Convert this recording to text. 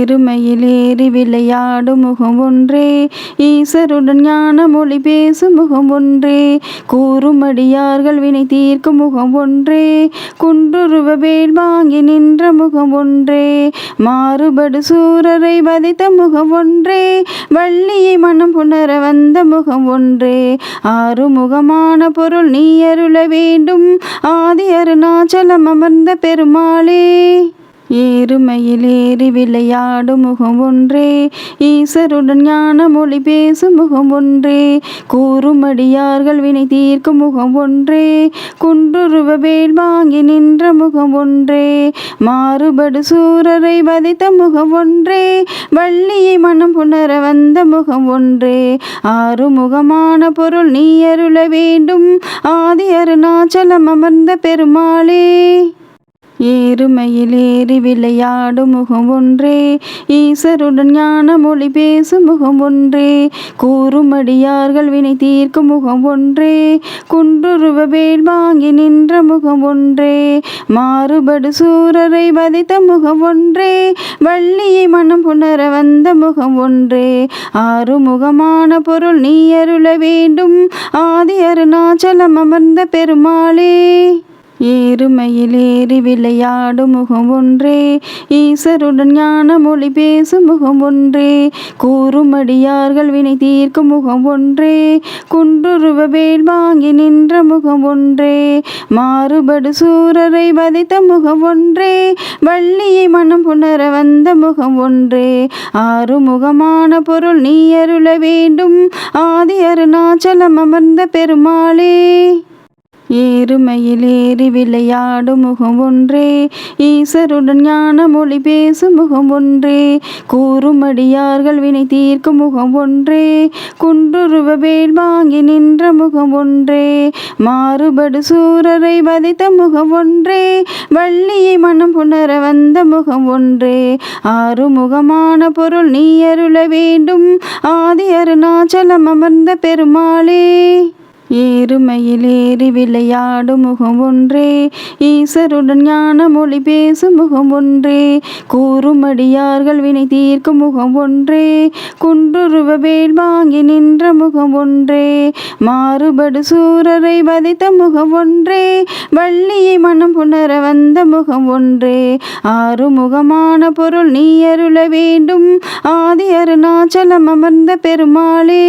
ஏறுமையிலேறி விளையாடும் முகம் ஒன்றே, ஈசருடன் ஞான மொழி பேசும் முகம் ஒன்றே, கூறுமடியார்கள் வினை தீர்க்கும் முகம் ஒன்றே, குன்றுருவ வேல் வாங்கி நின்ற முகம் ஒன்றே, மாறுபடு சூரரை வதைத்த முகம் ஒன்றே, வள்ளியை மனம் புணர வந்த முகம் ஒன்றே, ஆறுமுகமான பொருள் நீ அருள வேண்டும், ஆதி அருணாச்சலம் அமர்ந்த பெருமாளே. ஏறுமையிலேறி விளையாடும் முகம் ஒன்றே, ஈசருடன் ஞான மொழி பேசும் முகம் ஒன்றே, கூறுமடியார்கள் வினை தீர்க்கும் முகம் ஒன்றே, குன்றுருவ வேல் வாங்கி நின்ற முகம் ஒன்றே, மாறுபடு சூரரை வதைத்த முகம் ஒன்றே, வள்ளியை மனம் புணர வந்த முகம் ஒன்றே, ஆறுமுகமான பொருள் நீ அருள வேண்டும், ஆதி அருணாச்சலம் அமர்ந்த பெருமாளே. ஏறுமையிலேறி விளையாடும் முகம் ஒன்றே, ஈசருடன் ஞான மொழி பேசும் முகம் ஒன்றே, கூறுமடியார்கள் வினை தீர்க்கும் முகம் ஒன்றே, குன்றுருவ வேல் வாங்கி நின்ற முகம் ஒன்றே, மாறுபடு சூரரை வதைத்த முகம் ஒன்றே, வள்ளியை மனம் புணர வந்த முகம் ஒன்றே, ஆறுமுகமான பொருள் நீ அருள வேண்டும், ஆதி அருணாச்சலம் அமர்ந்த பெருமாளே. ஏறுமையிலேறி விளையாடும் முகம் ஒன்றே, ஈசருடன் ஞான மொழி பேசும் முகம் ஒன்றே, கூறுமடியார்கள் வினை தீர்க்கும் முகம் ஒன்றே, குன்றுருவ வேல் வாங்கி நின்ற முகம் ஒன்றே, மாறுபடு சூரரை வதைத்த முகம் ஒன்றே, வள்ளியை மனம் புணர வந்த முகம் ஒன்றே, ஆறுமுகமான பொருள் நீ அருள வேண்டும், ஆதி அருணாச்சலம் அமர்ந்த பெருமாளே. ஏறுமையிலேறி விளையாடும் முகம் ஒன்றே, ஈசருடன் ஞான மொழி பேசும் முகம் ஒன்றே, கூறுமடியார்கள் வினை தீர்க்கும் முகம் ஒன்றே, குன்றுருவ வேல் வாங்கி நின்ற முகம் ஒன்றே, மாறுபடு சூரரை வதைத்த முகம் ஒன்றே, வள்ளியை மனம் புணர வந்த முகம் ஒன்றே, ஆறுமுகமான பொருள் நீ அருள வேண்டும், ஆதி அருணாச்சலம் அமர்ந்த பெருமாளே. ஏறுமையிலேறி விளையாடும் முகம் ஒன்றே, ஈசருடன் ஞான மொழி பேசும் முகம் ஒன்றே, கூறுமடியார்கள் வினை தீர்க்கும் முகம் ஒன்றே, குன்றுருவ வேல் வாங்கி நின்ற முகம் ஒன்றே, மாறுபடு சூரரை வதைத்த முகம் ஒன்றே, வள்ளியை மனம் புணர வந்த முகம் ஒன்றே, ஆறுமுகமான பொருள் நீ அருள வேண்டும், ஆதி அருணாச்சலம் அமர்ந்த பெருமாளே.